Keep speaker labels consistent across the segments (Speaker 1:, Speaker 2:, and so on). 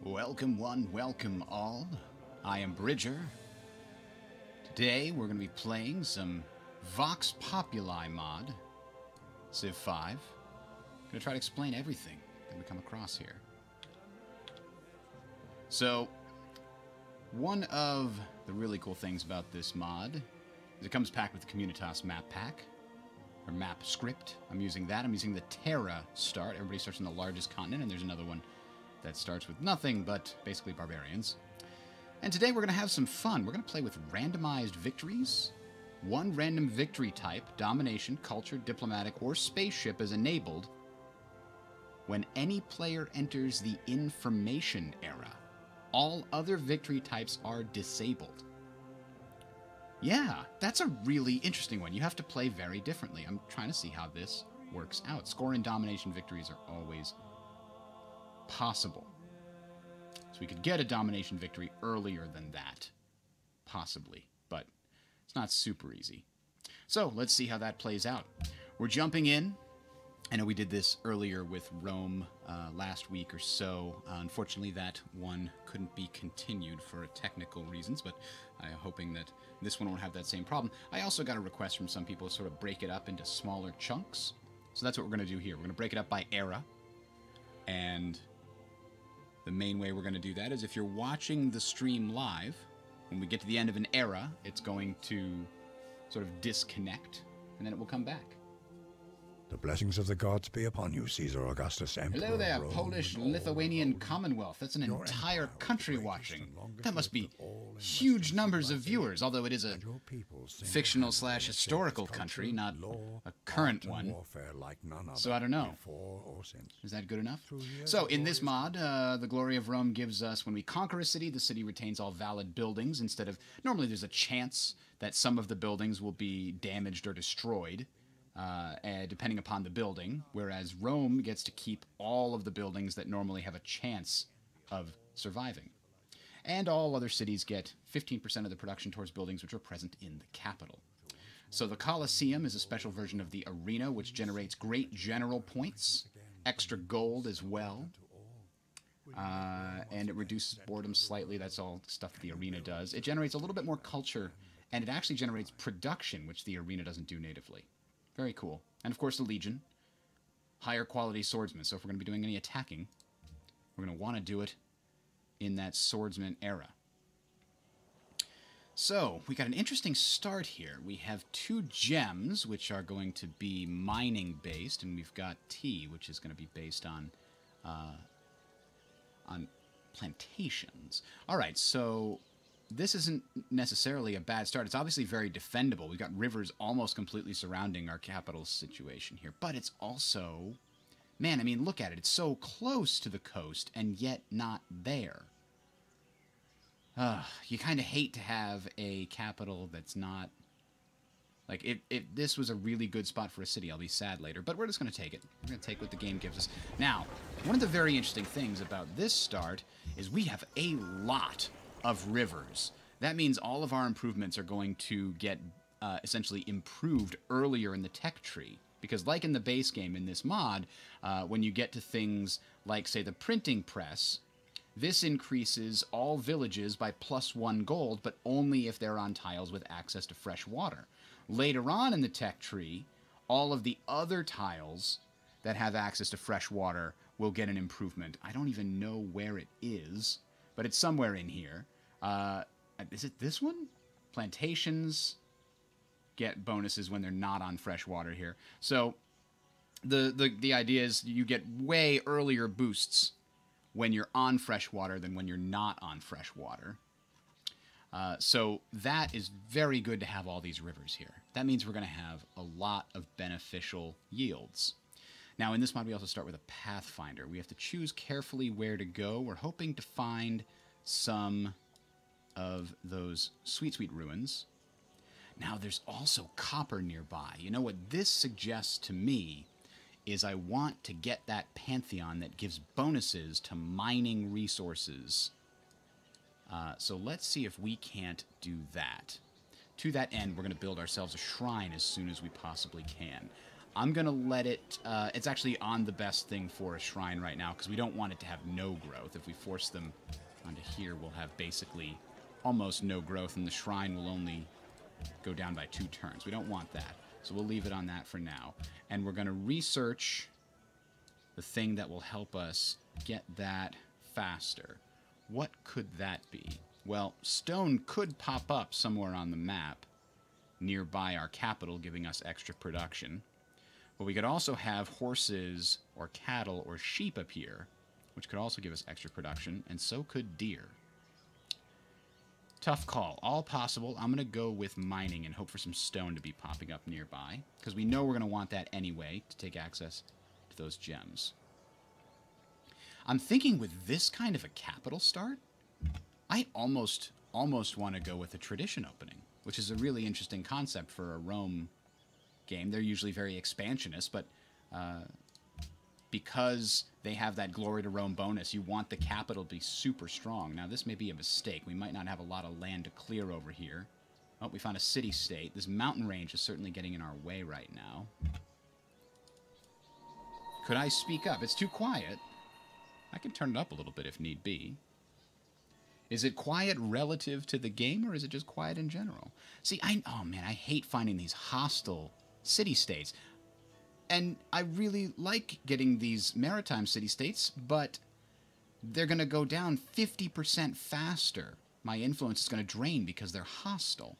Speaker 1: Welcome one, welcome all. I am Bridger. Today we're going to be playing some Vox Populi mod, Civ 5. I'm going to try to explain everything that we come across here. So, one of the really cool things about this mod is it comes packed with the Communitas map pack, or map script. I'm using that. I'm using the Terra start. Everybody starts on the largest continent, and there's another one that starts with nothing but basically barbarians. And today we're going to have some fun. We're going to play with randomized victories. One random victory type, domination, culture, diplomatic, or spaceship is enabled when any player enters the information era. All other victory types are disabled. Yeah, that's a really interesting one. You have to play very differently. I'm trying to see how this works out. Score and domination victories are always possible. So we could get a domination victory earlier than that, possibly, but it's not super easy. So let's see how that plays out. We're jumping in. I know we did this earlier with Rome last week or so. Unfortunately, that one couldn't be continued for technical reasons, but I'm hoping that this one won't have that same problem. I also got a request from some people to sort of break it up into smaller chunks. So that's what we're going to do here. We're going to break it up by era. And the main way we're going to do that is if you're watching the stream live, when we get to the end of an era, it's going to sort of disconnect, and then it will come back.
Speaker 2: The blessings of the gods be upon you, Caesar Augustus, Emperor.
Speaker 1: Hello there,
Speaker 2: Rome,
Speaker 1: Polish-Lithuanian Commonwealth. That's an entire country watching. That must be huge numbers of viewers, although it is a fictional/historical country, not a current one. So I don't know. Is that good enough? So in this mod, the Glory of Rome gives us, when we conquer a city, the city retains all valid buildings instead of, normally there's a chance that some of the buildings will be damaged or destroyed. Depending upon the building, whereas Rome gets to keep all of the buildings that normally have a chance of surviving. And all other cities get 15% of the production towards buildings which are present in the capital. So the Colosseum is a special version of the arena, which generates great general points, extra gold as well, and it reduces boredom slightly. That's all stuff that the arena does. It generates a little bit more culture, and it actually generates production, which the arena doesn't do natively. Very cool. And of course the Legion. Higher quality swordsmen. So if we're going to be doing any attacking, we're going to want to do it in that swordsman era. So, we got an interesting start here. We have 2 gems, which are going to be mining based, and we've got tea, which is going to be based on plantations. Alright, so this isn't necessarily a bad start. It's obviously very defendable. We've got rivers almost completely surrounding our capital situation here. But it's also... Man, I mean, look at it. It's so close to the coast, and yet not there. You kind of hate to have a capital that's not... Like, if this was a really good spot for a city, I'll be sad later. But we're just going to take it. We're going to take what the game gives us. Now, one of the very interesting things about this start is we have a lot of rivers. That means all of our improvements are going to get essentially improved earlier in the tech tree. Because like in the base game in this mod, when you get to things like, say, the printing press, this increases all villages by +1 gold, but only if they're on tiles with access to fresh water. Later on in the tech tree, all of the other tiles that have access to fresh water will get an improvement. I don't even know where it is, but it's somewhere in here. Is it this one? Plantations get bonuses when they're not on fresh water here. So the idea is you get way earlier boosts when you're on fresh water than when you're not on fresh water. So that is very good to have all these rivers here. That means we're going to have a lot of beneficial yields. Now in this mod we also start with a pathfinder. We have to choose carefully where to go. We're hoping to find some of those sweet ruins. Now there's also copper nearby. You know what this suggests to me is I want to get that Pantheon that gives bonuses to mining resources. So let's see if we can't do that. To that end, we're going to build ourselves a shrine as soon as we possibly can. I'm going to let it... it's actually on the best thing for a shrine right now, because we don't want it to have no growth. If we force them onto here, we'll have basically almost no growth, and the shrine will only go down by 2 turns. We don't want that. So we'll leave it on that for now. And we're going to research the thing that will help us get that faster. What could that be? Well, stone could pop up somewhere on the map nearby our capital, giving us extra production. But we could also have horses or cattle or sheep appear, which could also give us extra production, and so could deer. Tough call. All possible. I'm going to go with mining and hope for some stone to be popping up nearby, because we know we're going to want that anyway to take access to those gems. I'm thinking with this kind of a capital start, I almost want to go with a tradition opening, which is a really interesting concept for a Rome game. They're usually very expansionist, but because they have that Glory to Rome bonus, you want the capital to be super strong. Now, this may be a mistake. We might not have a lot of land to clear over here. Oh, we found a city-state. This mountain range is certainly getting in our way right now. Could I speak up? It's too quiet. I can turn it up a little bit if need be. Is it quiet relative to the game, or is it just quiet in general? See, oh man, I hate finding these hostile city-states. And I really like getting these maritime city-states, but they're going to go down 50% faster. My influence is going to drain because they're hostile.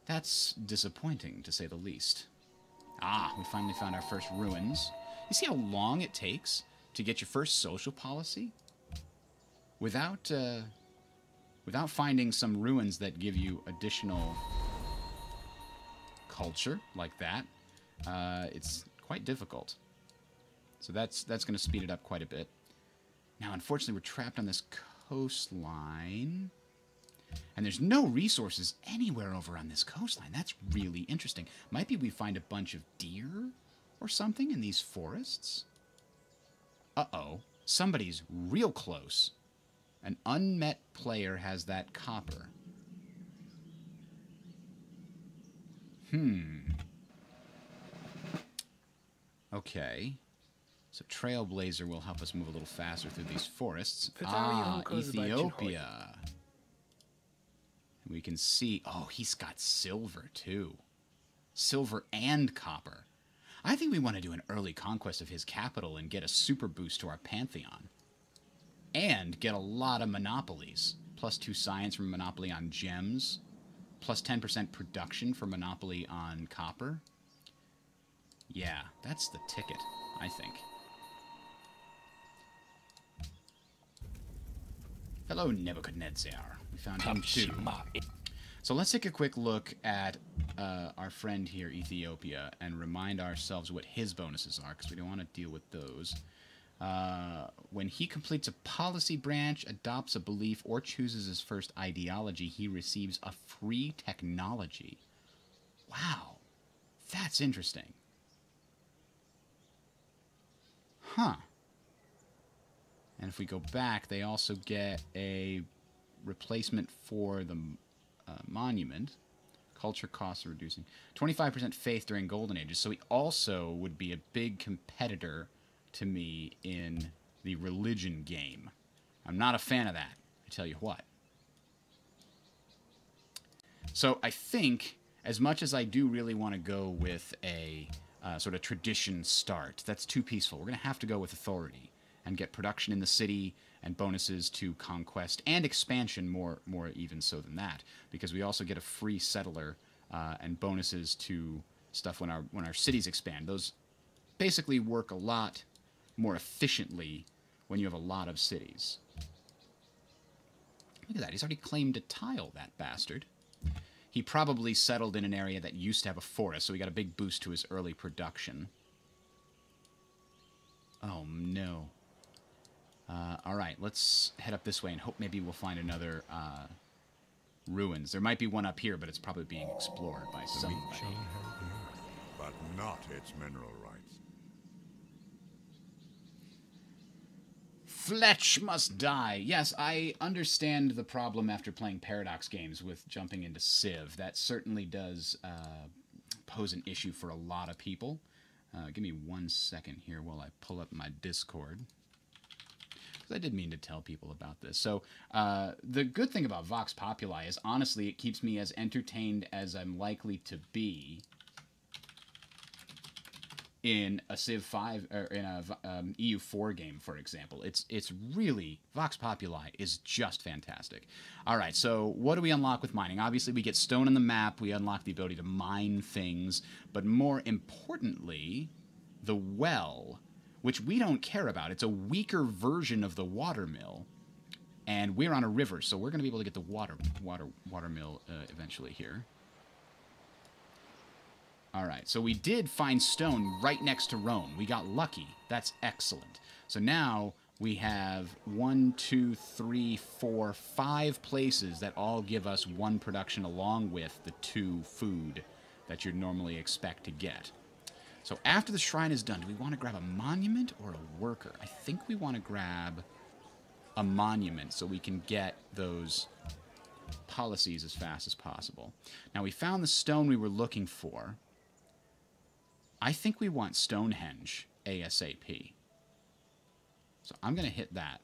Speaker 1: That's disappointing, to say the least. Ah, we finally found our first ruins. You see how long it takes to get your first social policy? Without finding some ruins that give you additional culture like that, it's quite difficult. So that's going to speed it up quite a bit. Now, unfortunately, we're trapped on this coastline, and there's no resources anywhere over on this coastline. That's really interesting. Might be we find a bunch of deer or something in these forests. Uh-oh. Somebody's real close. An unmet player has that copper. Okay. So Trailblazer will help us move a little faster through these forests. Ah, Ethiopia. We can see... Oh, he's got silver, too. Silver and copper. I think we want to do an early conquest of his capital and get a super boost to our Pantheon. And get a lot of monopolies. +2 science from monopoly on gems. Plus 10% production for monopoly on copper. Yeah, that's the ticket, I think. Hello, Nebuchadnezzar. We found him too. So let's take a quick look at our friend here, Ethiopia, and remind ourselves what his bonuses are, because we don't want to deal with those. When he completes a policy branch, adopts a belief, or chooses his first ideology, he receives a free technology. Wow. That's interesting. Huh. And if we go back, they also get a replacement for the monument. Culture costs are reducing. 25% faith during golden ages. So he also would be a big competitor to me in the religion game. I'm not a fan of that, I tell you what. So I think, as much as I do really want to go with a sort of tradition start, that's too peaceful. We're going to have to go with authority and get production in the city and bonuses to conquest and expansion, more even so than that, because we also get a free settler and bonuses to stuff when our cities expand. Those basically work a lot more efficiently when you have a lot of cities. Look at that. He's already claimed a tile, that bastard. He probably settled in an area that used to have a forest, so he got a big boost to his early production. Oh, no. All right, let's head up this way and hope maybe we'll find another ruins. There might be one up here, but it's probably being explored by somebody.
Speaker 2: We shall inherit the earth, but not its mineral rights.
Speaker 1: Fletch must die. Yes, I understand the problem after playing Paradox games with jumping into CiV. That certainly does pose an issue for a lot of people. Give me 1 second here while I pull up my Discord. I did mean to tell people about this. So the good thing about Vox Populi is, honestly, it keeps me as entertained as I'm likely to be in a Civ 5 or in a EU4 game, for example. It's really, Vox Populi is just fantastic. All right, so what do we unlock with mining? Obviously, we get stone on the map. We unlock the ability to mine things, but more importantly, the well, which we don't care about. It's a weaker version of the watermill, and we're on a river, so we're going to be able to get the watermill eventually here. All right, so we did find stone right next to Rome. We got lucky. That's excellent. So now we have 1, 2, 3, 4, 5 places that all give us 1 production along with the 2 food that you'd normally expect to get. So after the shrine is done, do we want to grab a monument or a worker? I think we want to grab a monument so we can get those policies as fast as possible. Now, we found the stone we were looking for. I think we want Stonehenge ASAP. So I'm going to hit that.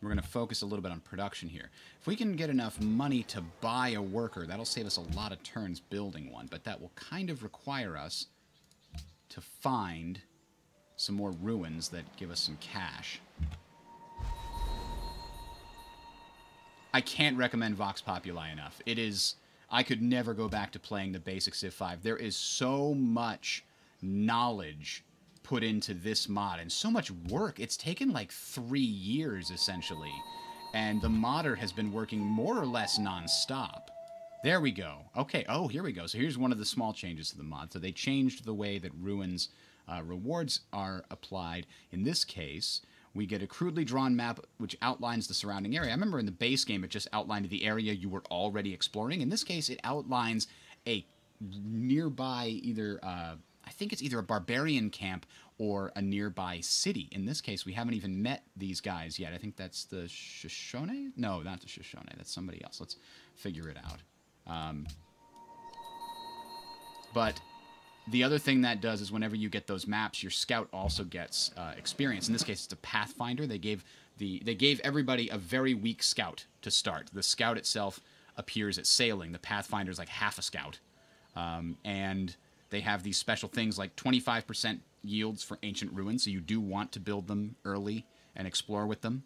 Speaker 1: We're going to focus a little bit on production here. If we can get enough money to buy a worker, that'll save us a lot of turns building one, but that will kind of require us to find some more ruins that give us some cash. I can't recommend Vox Populi enough. It is... I could never go back to playing the basic Civ 5. There is so much knowledge put into this mod and so much work. It's taken like 3 years, essentially. And the modder has been working more or less non-stop. There we go. Okay, oh, here we go. So here's one of the small changes to the mod. So they changed the way that ruins rewards are applied. In this case, we get a crudely drawn map which outlines the surrounding area. I remember in the base game it just outlined the area you were already exploring. In this case, it outlines a nearby either, I think it's either a barbarian camp or a nearby city. In this case, we haven't even met these guys yet. I think that's the Shoshone? No, not the Shoshone. That's somebody else. Let's figure it out. But the other thing that does is whenever you get those maps, your scout also gets experience. In this case, it's a pathfinder. They gave everybody a very weak scout to start. The scout itself appears at sailing. The pathfinder is like half a scout, and they have these special things like 25% yields for ancient ruins. So you do want to build them early and explore with them,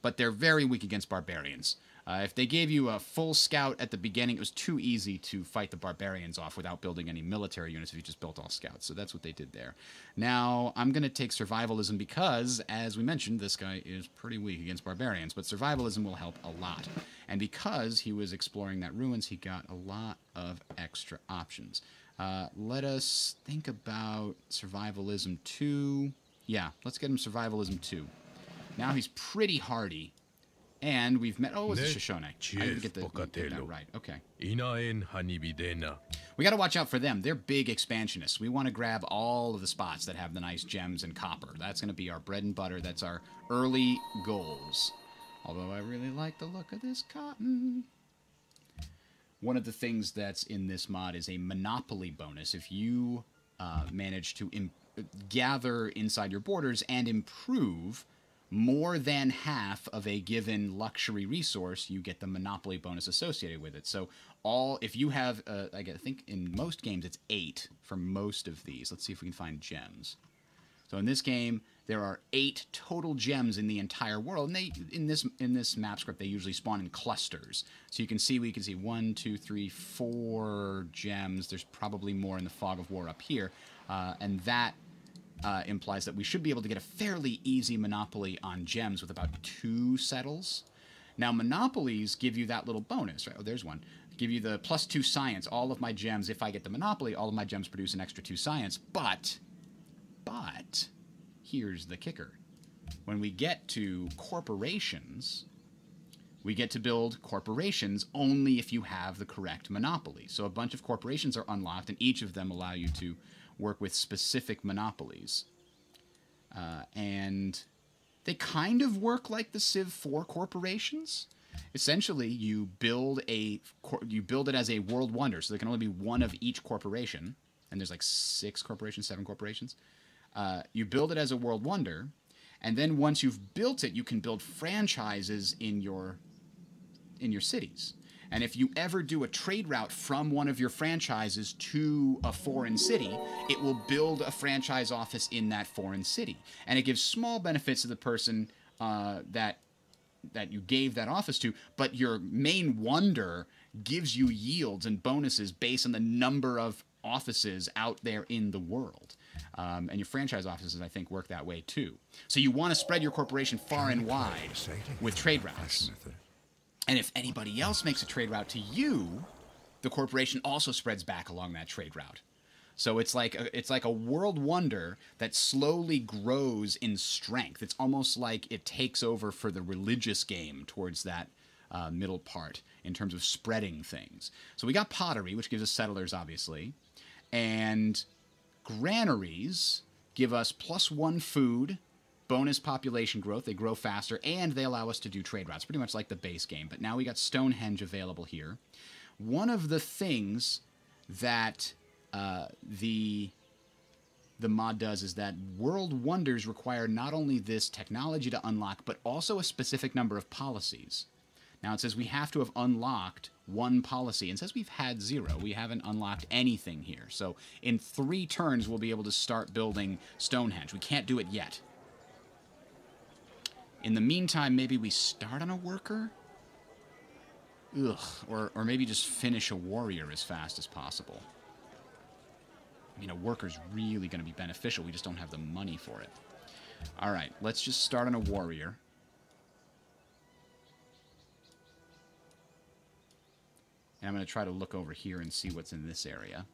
Speaker 1: but they're very weak against barbarians. If they gave you a full scout at the beginning, it was too easy to fight the barbarians off without building any military units if you just built all scouts. So that's what they did there. Now, I'm going to take survivalism because, as we mentioned, this guy is pretty weak against barbarians, but survivalism will help a lot. And because he was exploring that ruins, he got a lot of extra options. Let us think about survivalism 2. Yeah, let's get him survivalism 2. Now he's pretty hardy. And we've met... Oh, it was a Shoshone. I didn't get that right. Okay. We got to watch out for them. They're big expansionists. We want to grab all of the spots that have the nice gems and copper. That's going to be our bread and butter. That's our early goals. Although I really like the look of this cotton. One of the things that's in this mod is a monopoly bonus. If you manage to gather inside your borders and improve more than half of a given luxury resource, you get the monopoly bonus associated with it. So if you have, I think in most games it's 8 for most of these. Let's see if we can find gems. So in this game, there are 8 total gems in the entire world, and in this map script they usually spawn in clusters. So we can see 1, 2, 3, 4 gems. There's probably more in the Fog of War up here, and that implies that we should be able to get a fairly easy monopoly on gems with about 2 settles. Now, monopolies give you that little bonus, right? Oh, there's one. Give you the +2 science. All of my gems, if I get the monopoly, all of my gems produce an extra 2 science. But, here's the kicker. When we get to corporations, we get to build corporations only if you have the correct monopoly. So a bunch of corporations are unlocked, and each of them allow you to work with specific monopolies. And they kind of work like the Civ 4 corporations. Essentially, you build it as a world wonder, so there can only be one of each corporation, and there's like 6 corporations, 7 corporations. You build it as a world wonder, and then once you've built it, you can build franchises in your cities. And if you ever do a trade route from one of your franchises to a foreign city, it will build a franchise office in that foreign city. And it gives small benefits to the person that you gave that office to, but your main wonder gives you yields and bonuses based on the number of offices out there in the world. And your franchise offices, I think, work that way too. So you want to spread your corporation far and wide with trade routes. And if anybody else makes a trade route to you, the corporation also spreads back along that trade route. So it's like a world wonder that slowly grows in strength. It's almost like it takes over for the religious game towards that middle part in terms of spreading things. So we got pottery, which gives us settlers, obviously. And granaries give us +1 food, bonus population growth. They grow faster, and they allow us to do trade routes, pretty much like the base game. But now we got Stonehenge available here. One of the things that the mod does is that world wonders require not only this technology to unlock, but also a specific number of policies. Now it says we have to have unlocked 1 policy, and it says we've had 0. We haven't unlocked anything here. So in 3 turns, we'll be able to start building Stonehenge. We can't do it yet. In the meantime, maybe we start on a worker? Ugh. Or maybe just finish a warrior as fast as possible. I mean, a worker's really going to be beneficial. We just don't have the money for it. Alright, let's just start on a warrior. And I'm going to try to look over here and see what's in this area.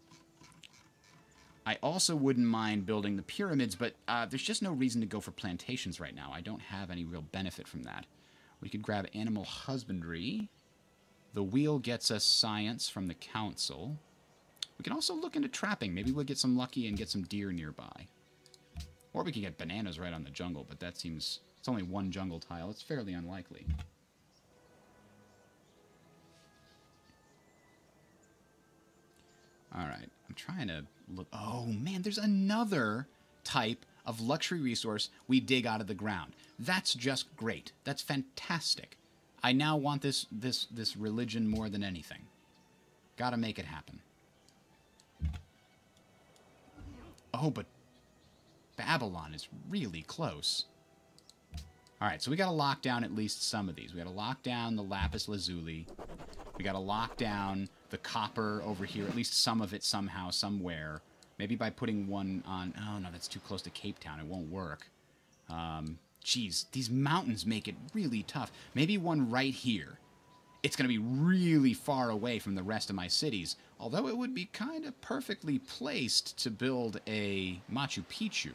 Speaker 1: I also wouldn't mind building the pyramids, but there's just no reason to go for plantations right now. I don't have any real benefit from that. We could grab animal husbandry. The wheel gets us science from the council. We can also look into trapping. Maybe we'll get some lucky and get some deer nearby. Or we can get bananas right on the jungle, but that seems... It's only 1 jungle tile. It's fairly unlikely. Alright, I'm trying to look... Oh, man, there's another type of luxury resource we dig out of the ground. That's just great. That's fantastic. I now want this religion more than anything. Gotta make it happen. Oh, but Babylon is really close. Alright, so we gotta lock down at least some of these. We gotta lock down the lapis lazuli. We gotta lock down the copper over here, at least some of it somehow, somewhere. Maybe by putting one on... Oh, no, that's too close to Cape Town. It won't work. Geez, these mountains make it really tough. Maybe one right here. It's going to be really far away from the rest of my cities, although it would be kind of perfectly placed to build a Machu Picchu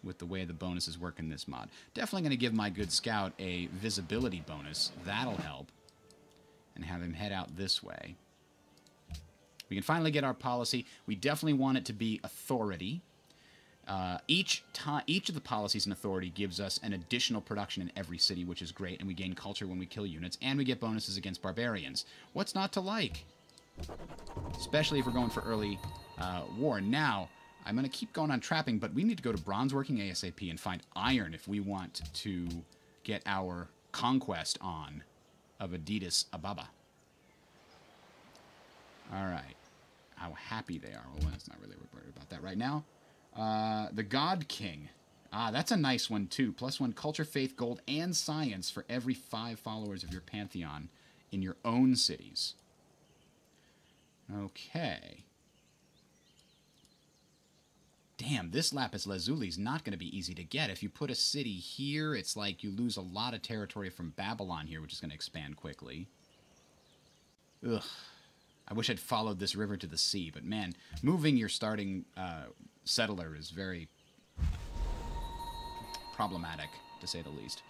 Speaker 1: with the way the bonuses work in this mod. Definitely going to give my good scout a visibility bonus. That'll help. And have him head out this way. We can finally get our policy. We definitely want it to be authority. Each of the policies in authority gives us an additional production in every city, which is great, and we gain culture when we kill units, and we get bonuses against barbarians. What's not to like? Especially if we're going for early war. Now, I'm going to keep going on trapping, but we need to go to bronzeworking ASAP and find iron if we want to get our conquest on of Addis Ababa. Alright. How happy they are. Well, that's not really worried about that right now. The God King. Ah, that's a nice one, too. +1 culture, faith, gold, and science for every 5 followers of your Pantheon in your own cities. Okay. Damn, this lapis lazuli is not going to be easy to get. If you put a city here, it's like you lose a lot of territory from Babylon here, which is going to expand quickly. Ugh. I wish I'd followed this river to the sea, but man, moving your starting settler is very problematic, to say the least.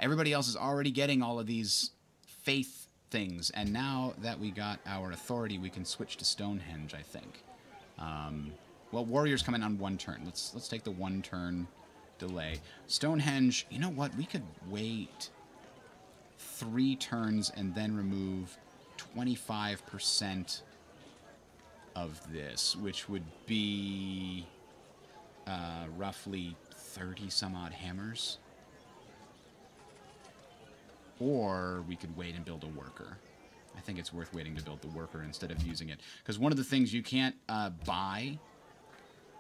Speaker 1: Everybody else is already getting all of these faith things, and now that we got our authority, we can switch to Stonehenge, I think. Well, warriors come in on 1 turn. Let's take the 1 turn delay. Stonehenge, you know what? We could wait 3 turns and then remove 25% of this, which would be roughly 30 some odd hammers. Or we could wait and build a worker. I think it's worth waiting to build the worker instead of using it. Because one of the things, you can't buy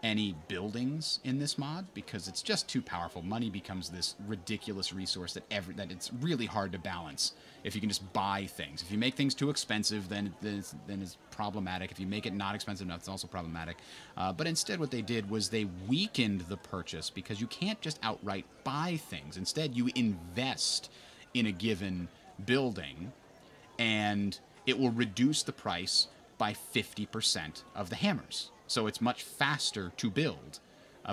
Speaker 1: any buildings in this mod because it's just too powerful. Money becomes this ridiculous resource that it's really hard to balance if you can just buy things. If you make things too expensive, then it's problematic. If you make it not expensive enough, it's also problematic. But instead what they did was they weakened the purchase because you can't just outright buy things. Instead, you invest in a given building, and it will reduce the price by 50% of the hammers. So it's much faster to build,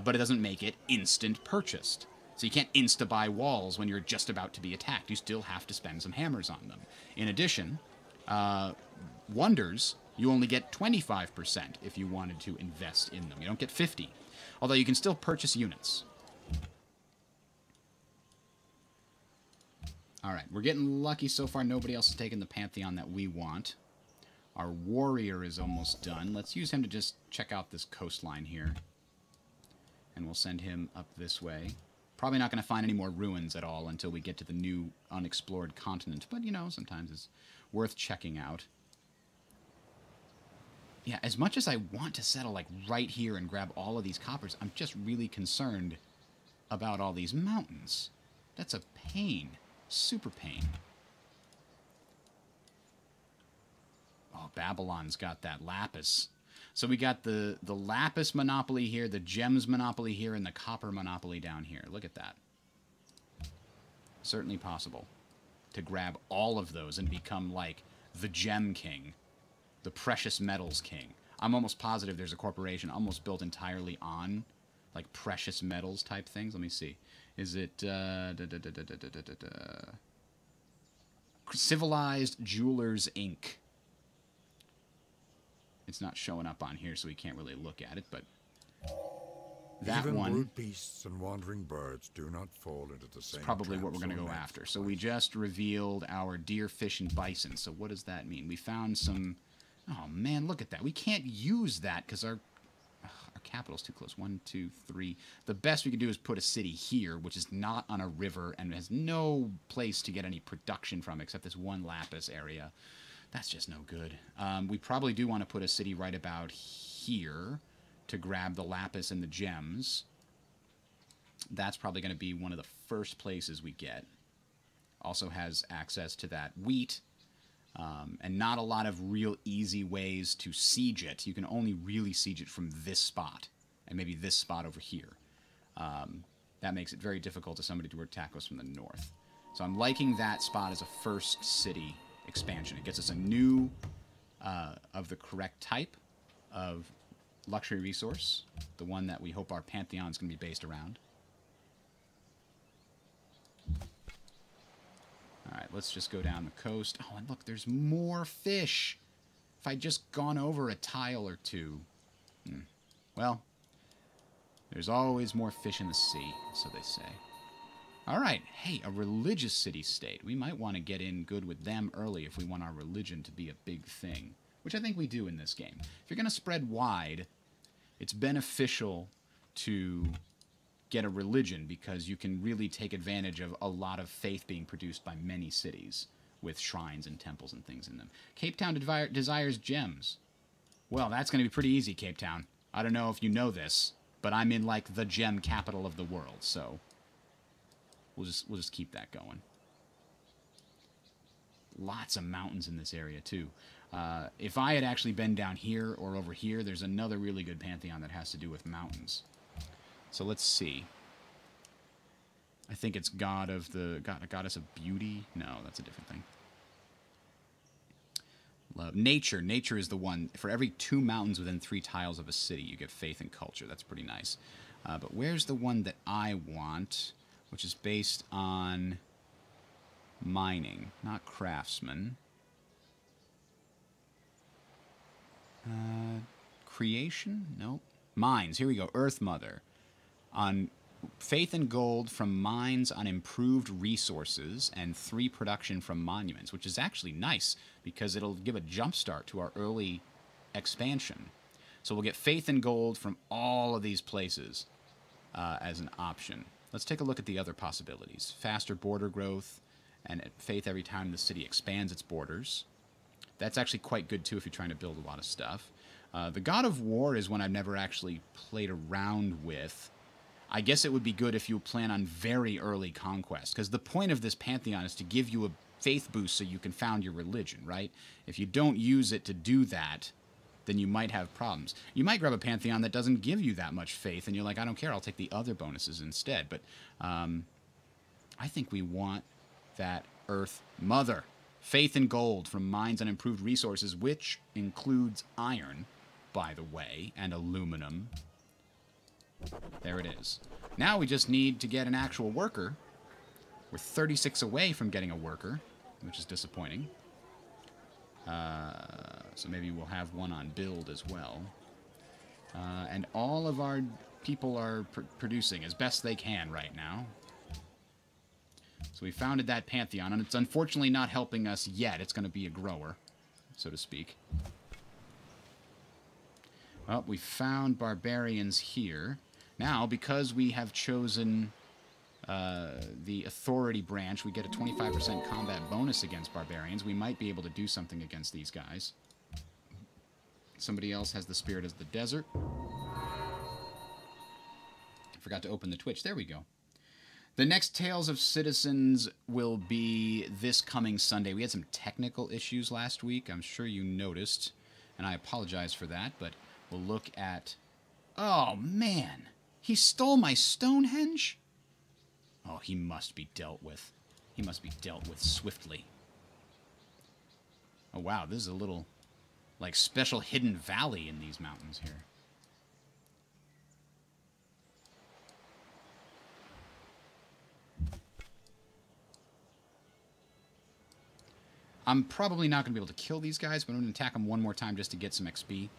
Speaker 1: but it doesn't make it instant purchased. So you can't insta-buy walls when you're just about to be attacked. You still have to spend some hammers on them. In addition, wonders, you only get 25% if you wanted to invest in them. You don't get 50%. Although you can still purchase units. Alright, we're getting lucky so far. Nobody else has taken the Pantheon that we want. Our warrior is almost done. Let's use him to just check out this coastline here. And we'll send him up this way. Probably not going to find any more ruins at all until we get to the new unexplored continent. But, you know, sometimes it's worth checking out. Yeah, as much as I want to settle, like, right here and grab all of these coppers, I'm just really concerned about all these mountains. That's a pain. Super pain. Oh, Babylon's got that lapis. So we got the lapis monopoly here, the gems monopoly here, and the copper monopoly down here. Look at that. Certainly possible to grab all of those and become like the gem king, the precious metals king. I'm almost positive there's a corporation almost built entirely on like precious metals type things. Let me see. Is it Civilized Jewelers Inc. It's not showing up on here, so we can't really look at it, but that
Speaker 2: Even
Speaker 1: one...
Speaker 2: brute beasts and wandering birds do not fall into the same.
Speaker 1: Probably what we're going to go after. So we just revealed our deer, fish, and bison. So what does that mean? We found some... Oh, man, look at that. We can't use that because our capital's too close. 1, 2, 3. The best we can do is put a city here, which is not on a river and has no place to get any production from except this one lapis area. That's just no good. We probably do want to put a city right about here to grab the lapis and the gems. That's probably going to be one of the first places we get. Also has access to that wheat. And not a lot of real easy ways to siege it. You can only really siege it from this spot, and maybe this spot over here. That makes it very difficult to somebody to attack us from the north. So I'm liking that spot as a first city expansion. It gets us a new, of the correct type of luxury resource, the one that we hope our Pantheon is going to be based around. Alright, let's just go down the coast. Oh, and look, there's more fish. If I'd just gone over a tile or two. Well, there's always more fish in the sea, so they say. Alright, hey, a religious city-state. We might want to get in good with them early if we want our religion to be a big thing. Which I think we do in this game. If you're going to spread wide, it's beneficial to get a religion because you can really take advantage of a lot of faith being produced by many cities with shrines and temples and things in them. Cape Town desires gems. Well, that's going to be pretty easy, Cape Town. I don't know if you know this, but I'm in like the gem capital of the world, so we'll just keep that going. Lots of mountains in this area too. If I had actually been down here or over here, there's another really good Pantheon that has to do with mountains. So let's see. I think it's goddess of beauty. No, that's a different thing. Love. Nature. Nature is the one. For every 2 mountains within 3 tiles of a city, you get faith and culture. That's pretty nice. But where's the one that I want, which is based on mining, not craftsman. Creation? Nope. Mines. Here we go. Earth Mother. On faith and gold from mines on improved resources, and 3 production from monuments, which is actually nice because it'll give a jump start to our early expansion. So we'll get faith and gold from all of these places as an option. Let's take a look at the other possibilities. Faster border growth and faith every time the city expands its borders. That's actually quite good too if you're trying to build a lot of stuff. The God of War is one I've never actually played around with. I guess it would be good if you plan on very early conquest, because the point of this Pantheon is to give you a faith boost so you can found your religion, right? If you don't use it to do that, then you might have problems. You might grab a Pantheon that doesn't give you that much faith, and you're like, I don't care, I'll take the other bonuses instead. But I think we want that Earth Mother. Faith and gold from mines on improved resources, which includes iron, by the way, and aluminum. There it is. Now we just need to get an actual worker. We're 36 away from getting a worker, which is disappointing. So maybe we'll have one on build as well. And all of our people are producing as best they can right now. So we founded that Pantheon, and it's unfortunately not helping us yet. It's going to be a grower, so to speak. Well, we found barbarians here. Now, because we have chosen the authority branch, we get a 25% combat bonus against barbarians. We might be able to do something against these guys. Somebody else has the spirit as the desert. I forgot to open the Twitch. There we go. The next Tales of Citizens will be this coming Sunday. We had some technical issues last week. I'm sure you noticed, and I apologize for that, but we'll look at... Oh, man! He stole my Stonehenge? Oh, he must be dealt with. He must be dealt with swiftly. Oh, wow, this is a little, like, special hidden valley in these mountains here. I'm probably not going to be able to kill these guys, but I'm going to attack them one more time just to get some XP.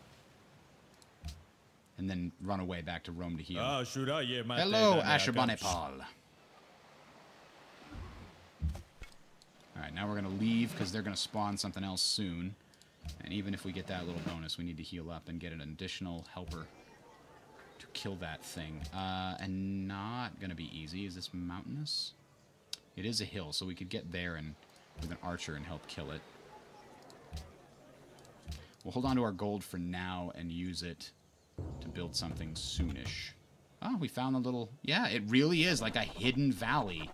Speaker 1: And then run away back to Rome to heal. Hello, Ashurbanipal. Alright, now we're going to leave because they're going to spawn something else soon. And even if we get that little bonus, we need to heal up and get an additional helper to kill that thing. And not going to be easy. Is this mountainous? It is a hill, so we could get there and with an archer and help kill it. We'll hold on to our gold for now and use it to build something soonish. Oh, we found a little... Yeah, it really is like a hidden valley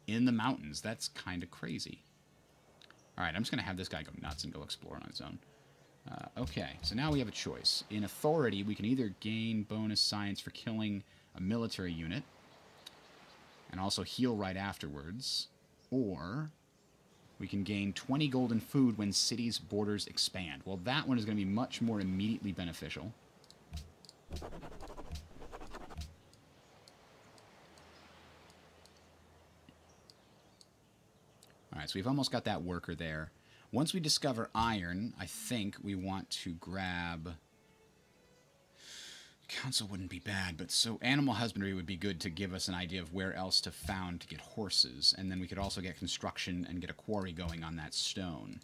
Speaker 1: in the mountains. That's kind of crazy. Alright, I'm just going to have this guy go nuts and go explore on his own. Okay, so now we have a choice. In authority, we can either gain bonus science for killing a military unit and also heal right afterwards, or we can gain 20 golden food when cities' borders expand. Well, that one is going to be much more immediately beneficial. Alright, so we've almost got that worker there. Once we discover iron, I think we want to grab... Council wouldn't be bad, but so animal husbandry would be good to give us an idea of where else to found to get horses. And then we could also get construction and get a quarry going on that stone.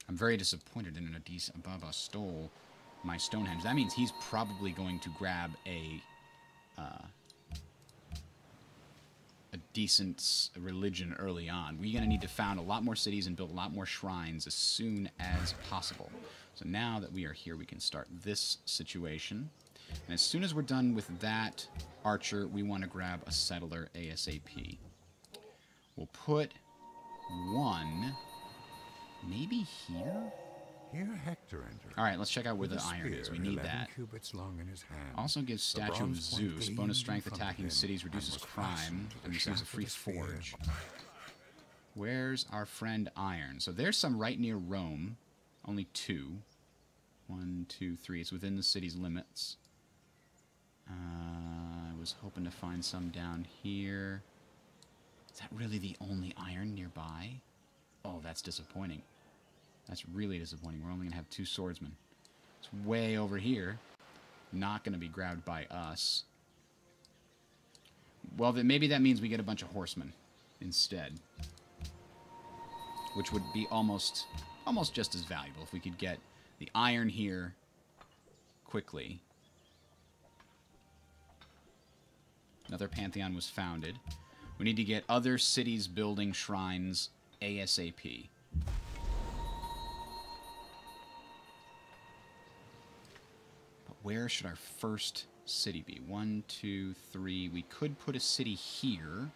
Speaker 1: I'm very disappointed in Adis Ababa stole my Stonehenge. That means he's probably going to grab a decent religion early on. We're going to need to found a lot more cities and build a lot more shrines as soon as possible. So now that we are here, we can start this situation. And as soon as we're done with that archer, we want to grab a settler ASAP. We'll put one maybe here?
Speaker 2: Here Hector entered.
Speaker 1: All right, let's check out where the iron is. We need that.
Speaker 2: Long in his hand.
Speaker 1: Also gives Statue of Zeus. Bonus strength attacking cities reduces crime. And receives a free forge. Where's our friend Iron? So there's some right near Rome. Only 2. 1, 2, 3. It's within the city's limits. I was hoping to find some down here. Is that really the only iron nearby? Oh, that's disappointing. That's really disappointing. We're only going to have 2 swordsmen. It's way over here. Not going to be grabbed by us. Well, then maybe that means we get a bunch of horsemen instead. Which would be almost just as valuable if we could get the iron here quickly. Another Pantheon was founded. We need to get other cities building shrines ASAP. But where should our first city be? 1, 2, 3. We could put a city here.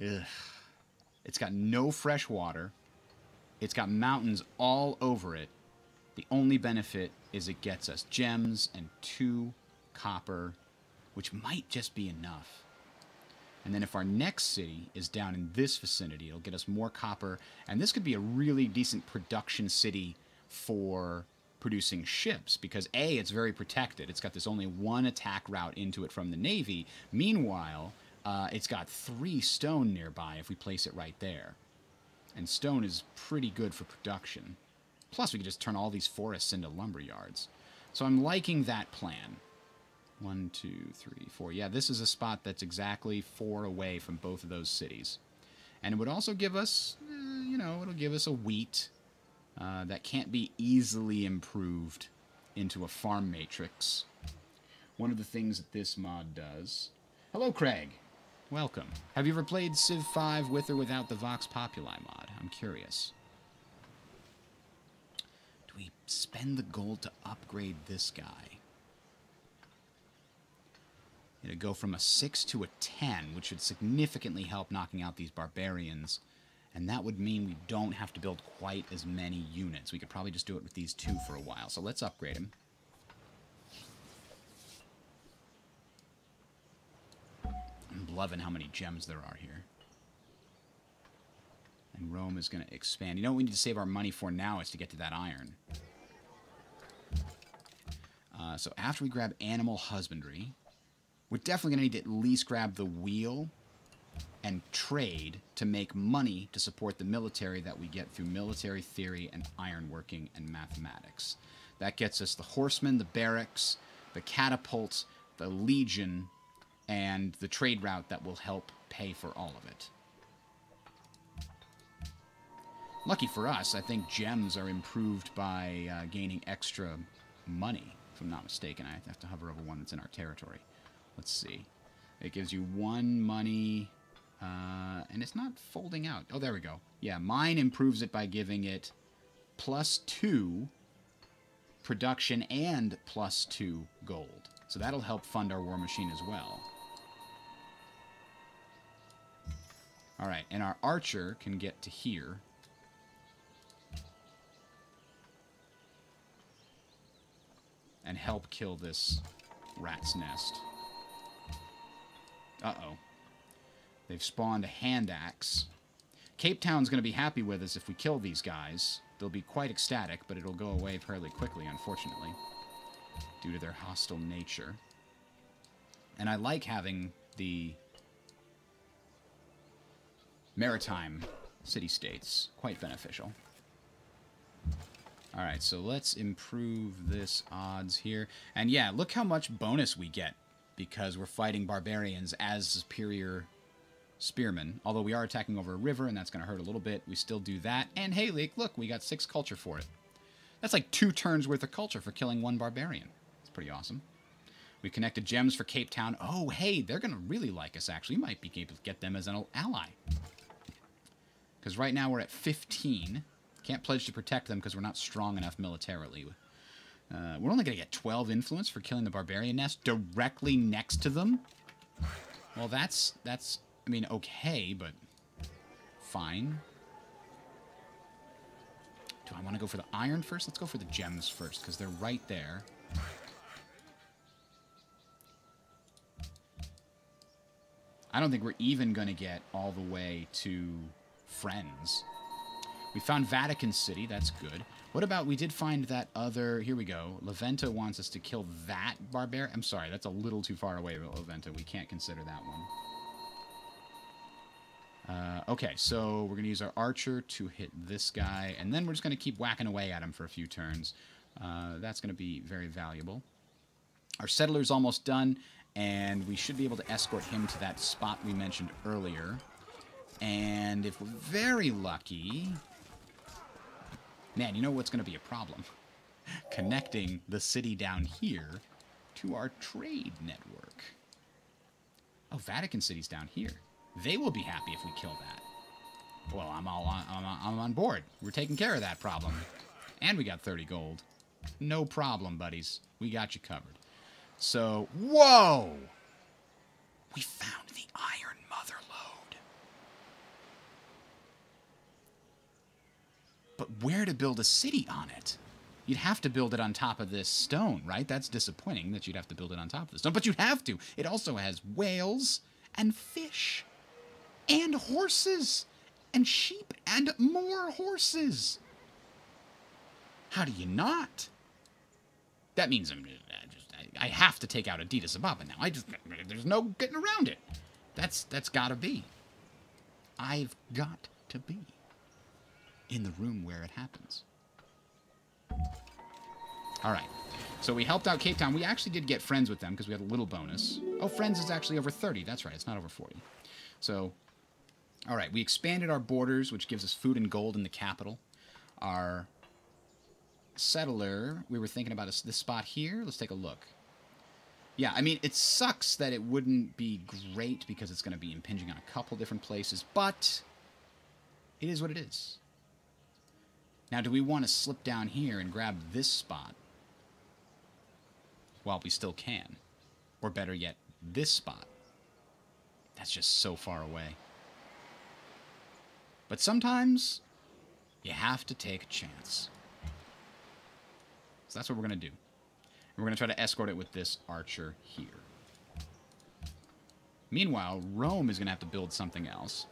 Speaker 1: Ugh. It's got no fresh water. It's got mountains all over it. The only benefit is it gets us gems and 2 copper, which might just be enough. And then if our next city is down in this vicinity, it'll get us more copper. And this could be a really decent production city for producing ships, because A, it's very protected. It's got this only 1 attack route into it from the Navy. Meanwhile, it's got 3 stone nearby if we place it right there. And stone is pretty good for production. Plus, we could just turn all these forests into lumber yards. So I'm liking that plan. 1, 2, 3, 4. Yeah, this is a spot that's exactly 4 away from both of those cities. And it would also give us, you know, it'll give us a wheat that can't be easily improved into a farm matrix. One of the things that this mod does... Hello, Craig. Welcome. Have you ever played Civ 5 with or without the Vox Populi mod? I'm curious. Do we spend the gold to upgrade this guy? It'd go from a 6 to a 10, which would significantly help knocking out these barbarians. And that would mean we don't have to build quite as many units. We could probably just do it with these 2 for a while. So let's upgrade him. I'm loving how many gems there are here. And Rome is going to expand. You know what we need to save our money for now is to get to that iron. So after we grab animal husbandry, we're definitely going to need to at least grab the wheel and trade to make money to support the military that we get through military theory and ironworking and mathematics. That gets us the horsemen, the barracks, the catapults, the legion, and the trade route that will help pay for all of it. Lucky for us, I think gems are improved by gaining extra money, if I'm not mistaken. I have to hover over one that's in our territory. Let's see. It gives you 1 money, and it's not folding out. Oh, there we go. Yeah, mine improves it by giving it +2 production and +2 gold. So that'll help fund our war machine as well. Alright, and our archer can get to here. And help kill this rat's nest. Uh-oh. They've spawned a hand axe. Cape Town's going to be happy with us if we kill these guys. They'll be quite ecstatic, but it'll go away fairly quickly, unfortunately, due to their hostile nature. And I like having the maritime city-states. Quite beneficial. Alright, so let's improve this odds here. And yeah, look how much bonus we get because we're fighting barbarians as superior spearmen. Although we are attacking over a river, and that's going to hurt a little bit. We still do that. And hey, look, we got 6 culture for it. That's like 2 turns worth of culture for killing 1 barbarian. It's pretty awesome. We connected gems for Cape Town. Oh, hey, they're going to really like us, actually. We might be able to get them as an ally. Because right now we're at 15. Can't pledge to protect them because we're not strong enough militarily. We're only going to get 12 influence for killing the barbarian nest directly next to them. Well, that's I mean, okay, but fine. Do I want to go for the iron first? Let's go for the gems first because they're right there. I don't think we're even going to get all the way to Friends. We found Vatican City. That's good. What about, we did find that other... Here we go. Leventa wants us to kill that barbarian. I'm sorry, that's a little too far away, Leventa. We can't consider that one. Okay, so we're going to use our archer to hit this guy, and then we're just going to keep whacking away at him for a few turns. That's going to be very valuable. Our settler's almost done, and we should be able to escort him to that spot we mentioned earlier. And if we're very lucky... Man, you know what's going to be a problem? Connecting the city down here to our trade network. Oh, Vatican City's down here. They will be happy if we kill that. Well, I'm on board. We're taking care of that problem. And we got 30 gold. No problem, buddies. We got you covered. So, whoa! We found the Iron Mother Lode. But where to build a city on it? You'd have to build it on top of this stone, right? That's disappointing that you'd have to build it on top of the stone. But you'd have to. It also has whales and fish and horses and sheep and more horses. How do you not? That means I have to take out Adidas Ababa now. There's no getting around it. That's got to be. I've got to be in the room where it happens. All right. So we helped out Cape Town. We actually did get friends with them because we had a little bonus. Oh, friends is actually over 30. That's right. It's not over 40. So, all right. We expanded our borders, which gives us food and gold in the capital. Our settler, we were thinking about this spot here. Let's take a look. Yeah, I mean, it sucks that it wouldn't be great because it's going to be impinging on a couple different places, but it is what it is. Now, do we want to slip down here and grab this spot while we still can? Or better yet, this spot? That's just so far away. But sometimes you have to take a chance. So that's what we're going to do. And we're going to try to escort it with this archer here. Meanwhile, Rome is going to have to build something else.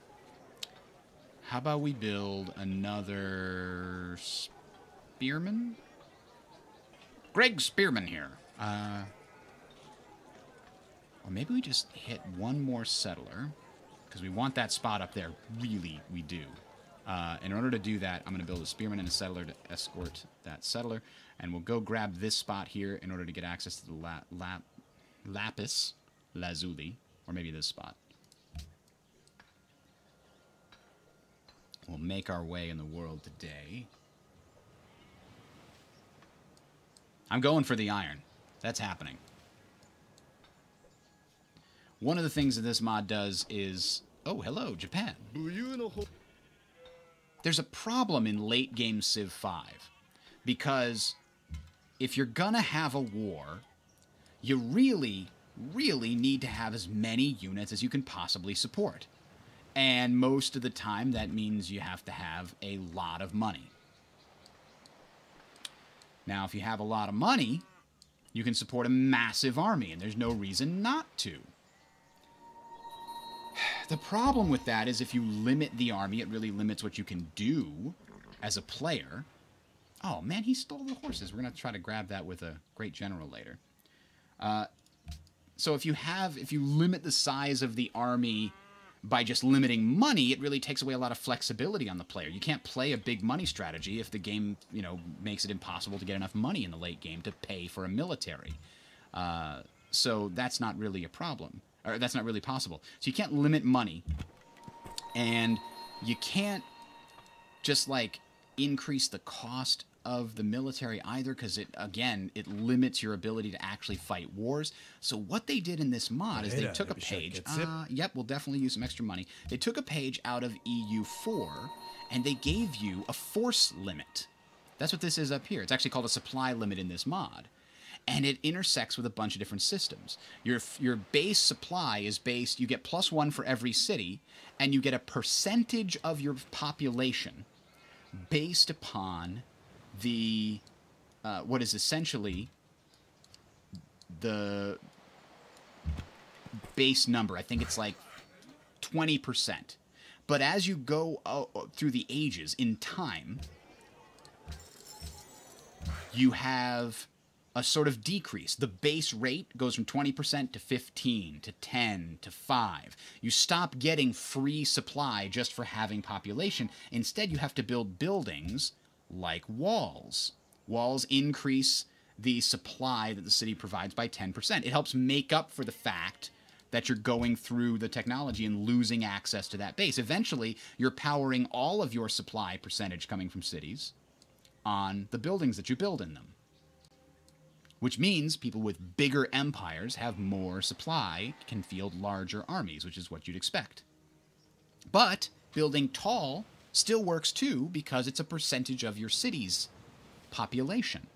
Speaker 1: How about we build another spearman? Greg Spearman here. Or maybe we just hit one more settler, because we want that spot up there. Really, we do. In order to do that, I'm going to build a spearman and a settler to escort that settler. And we'll go grab this spot here in order to get access to the lapis lazuli. Or maybe this spot. We'll make our way in the world today. I'm going for the iron. That's happening. One of the things that this mod does is... Oh, hello, Japan. There's a problem in late game Civ 5. Because if you're gonna have a war, you really, really need to have as many units as you can possibly support. And most of the time, that means you have to have a lot of money. Now, if you have a lot of money, you can support a massive army, and there's no reason not to. The problem with that is if you limit the army, it really limits what you can do as a player. Oh, man, he stole the horses. We're going to try to grab that with a great general later. So if you limit the size of the army by just limiting money, it really takes away a lot of flexibility on the player. You can't play a big money strategy if the game, makes it impossible to get enough money in the late game to pay for a military. So that's not really a problem. Or that's not really possible. So you can't limit money. And you can't just, increase the cost of the military either, because it limits your ability to actually fight wars. So what they did in this mod is they took a page. Yep, we'll definitely use some extra money. They took a page out of EU4 and they gave you a force limit. That's what this is up here. It's actually called a supply limit in this mod. And it intersects with a bunch of different systems. Your base supply is based, you get +1 for every city, and you get a percentage of your population based upon the what is essentially the base number. I think it's 20%. But as you go through the ages in time, you have a sort of decrease. The base rate goes from 20% to 15 to 10 to 5. You stop getting free supply just for having population. Instead, you have to build buildings like walls Walls increase the supply that the city provides by 10%. It helps make up for the fact that you're going through the technology and losing access to that base. Eventually, you're powering all of your supply percentage coming from cities on the buildings that you build in them. Which means people with bigger empires have more supply, can field larger armies, which is what you'd expect. But building tall still works too, because it's a percentage of your city's population.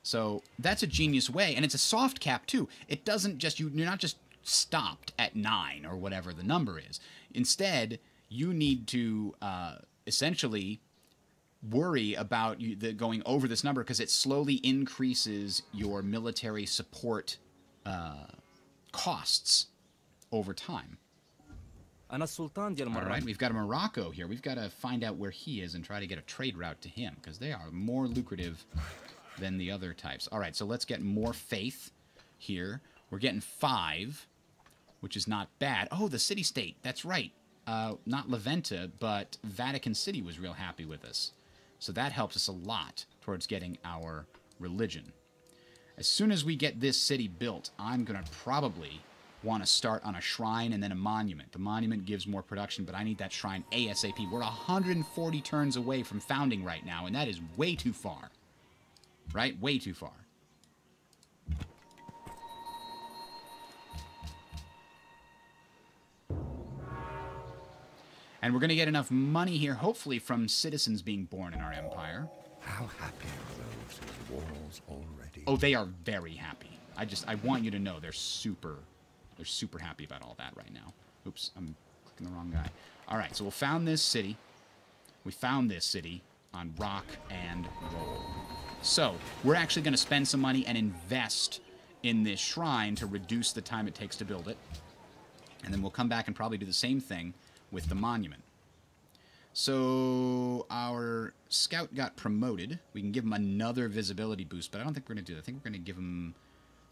Speaker 1: So that's a genius way, and it's a soft cap too. It doesn't just, you're not just stopped at 9 or whatever the number is. Instead, you need to essentially worry about going over this number, because it slowly increases your military support costs over time. All right, we've got a Morocco here. We've got to find out where he is and try to get a trade route to him, because they are more lucrative than the other types. All right, so let's get more faith here. We're getting 5, which is not bad. Oh, the city-state. That's right. Not Leventa, but Vatican City was real happy with us. So that helps us a lot towards getting our religion. As soon as we get this city built, I'm going to probably want to start on a shrine and then a monument. The monument gives more production, but I need that shrine ASAP. We're 140 turns away from founding right now, and that is way too far. Right? Way too far. And we're going to get enough money here, hopefully, from citizens being born in our empire.
Speaker 2: How happy are those whose walls already...
Speaker 1: Oh, they are very happy. I want you to know they're super happy about all that right now. Oops, I'm clicking the wrong guy. All right, so we found this city. We found this city on rock and roll. So we're actually going to spend some money and invest in this shrine to reduce the time it takes to build it. And then we'll come back and probably do the same thing with the monument. So our scout got promoted. We can give him another visibility boost, but I don't think we're going to do that. I think we're going to give him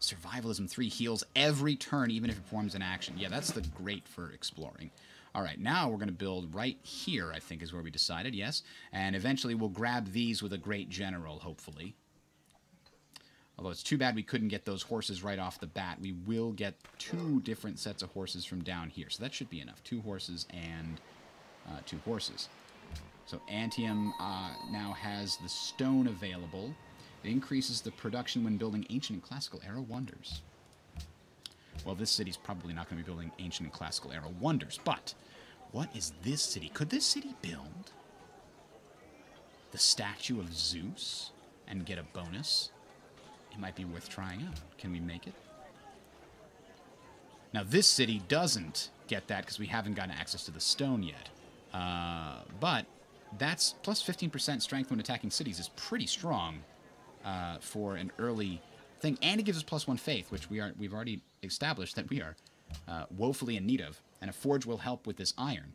Speaker 1: survivalism 3, heals every turn, even if it performs an action. Yeah, that's the great for exploring. All right, now we're going to build right here, I think is where we decided, yes. And eventually we'll grab these with a great general, hopefully. Although it's too bad we couldn't get those horses right off the bat. We will get 2 different sets of horses from down here. So that should be enough. 2 horses and 2 horses. So Pantheon now has the stone available. It increases the production when building ancient and classical era wonders. Well, this city's probably not going to be building ancient and classical era wonders, but what is this city? Could this city build the statue of Zeus and get a bonus? It might be worth trying out. Can we make it? Now, this city doesn't get that because we haven't gotten access to the stone yet. But that's plus 15% strength when attacking cities is pretty strong for an early thing. And it gives us plus 1 faith, which we've already established that we are woefully in need of. And a forge will help with this iron.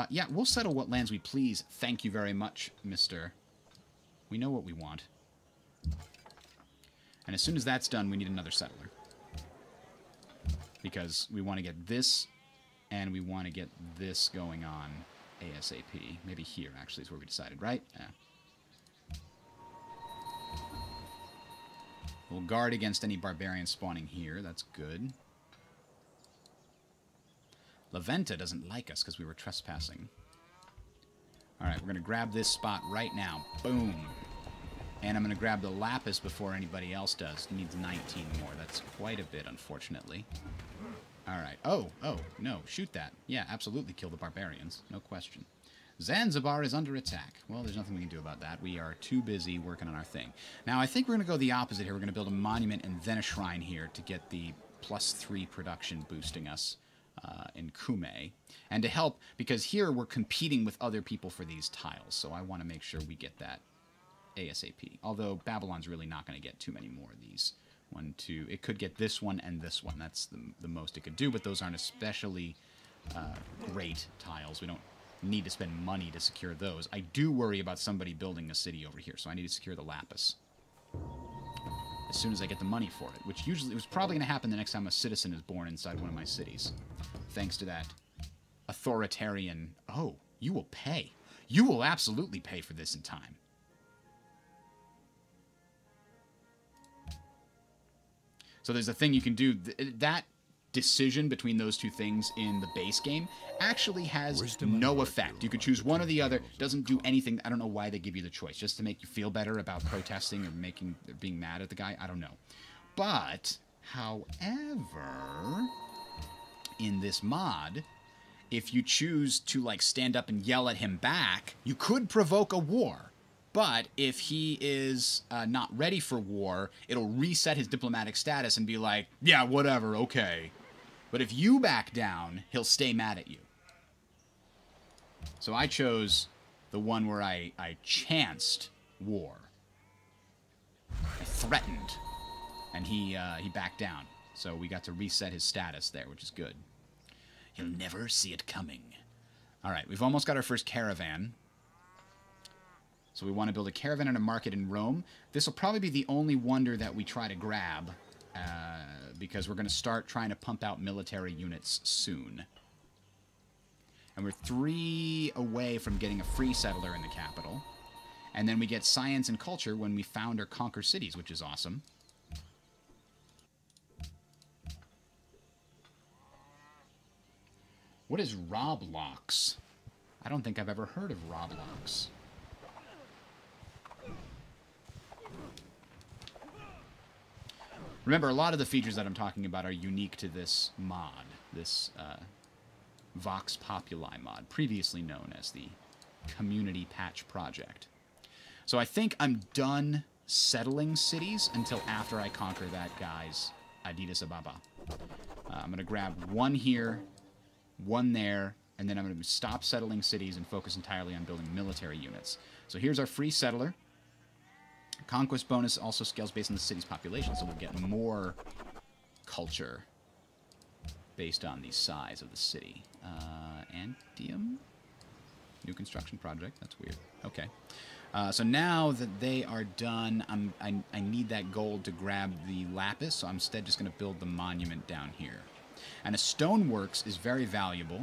Speaker 1: Yeah, we'll settle what lands we please. Thank you very much, mister. We know what we want. And as soon as that's done, we need another settler. Because we want to get this, and we want to get this going on ASAP. Maybe here, actually, is where we decided, right? Yeah. We'll guard against any barbarians spawning here. That's good. Leventa doesn't like us because we were trespassing. Alright, we're going to grab this spot right now. Boom. And I'm going to grab the lapis before anybody else does. It needs 19 more. That's quite a bit, unfortunately. Alright. Oh, no. Shoot that. Yeah, absolutely kill the barbarians. No question. Zanzibar is under attack. Well, there's nothing we can do about that. We are too busy working on our thing. Now, I think we're going to go the opposite here. We're going to build a monument and then a shrine here to get the +3 production boosting us in Kume. And to help, because here we're competing with other people for these tiles, so I want to make sure we get that ASAP. Although Babylon's really not going to get too many more of these. 1, 2. It could get this one and this one. That's the most it could do, but those aren't especially great tiles. We don't need to spend money to secure those. I do worry about somebody building a city over here, so I need to secure the lapis as soon as I get the money for it, which usually it was probably going to happen the next time a citizen is born inside one of my cities, thanks to that authoritarian. Oh, you will pay. You will absolutely pay for this in time. So there's a thing you can do. That decision between those two things in the base game actually has no effect. You could choose one or the other. Doesn't do anything. I don't know why they give you the choice. Just to make you feel better about protesting or being mad at the guy. I don't know. But, however, in this mod, if you choose to, like, stand up and yell at him back, you could provoke a war. But if he is not ready for war, it'll reset his diplomatic status and be like, yeah, whatever, okay. But if you back down, he'll stay mad at you. So I chose the one where I chanced war. I threatened, and he backed down. So we got to reset his status there, which is good. He'll never see it coming. All right, we've almost got our first caravan. So we want to build a caravan and a market in Rome. This will probably be the only wonder that we try to grab, because we're going to start trying to pump out military units soon. And we're 3 away from getting a free settler in the capital. And then we get science and culture when we found or conquer cities, which is awesome. What is Roblox? I don't think I've ever heard of Roblox. Remember, a lot of the features that I'm talking about are unique to this mod, this Vox Populi mod, previously known as the Community Patch Project. So I think I'm done settling cities until after I conquer that guy's Addis Ababa. I'm going to grab 1 here, 1 there, and then I'm going to stop settling cities and focus entirely on building military units. So here's our free settler. Conquest bonus also scales based on the city's population, so we'll get more culture based on the size of the city. Antium? New construction project. That's weird. Okay. So now that they are done, I need that gold to grab the lapis, so I'm instead just going to build the monument down here. And a stoneworks is very valuable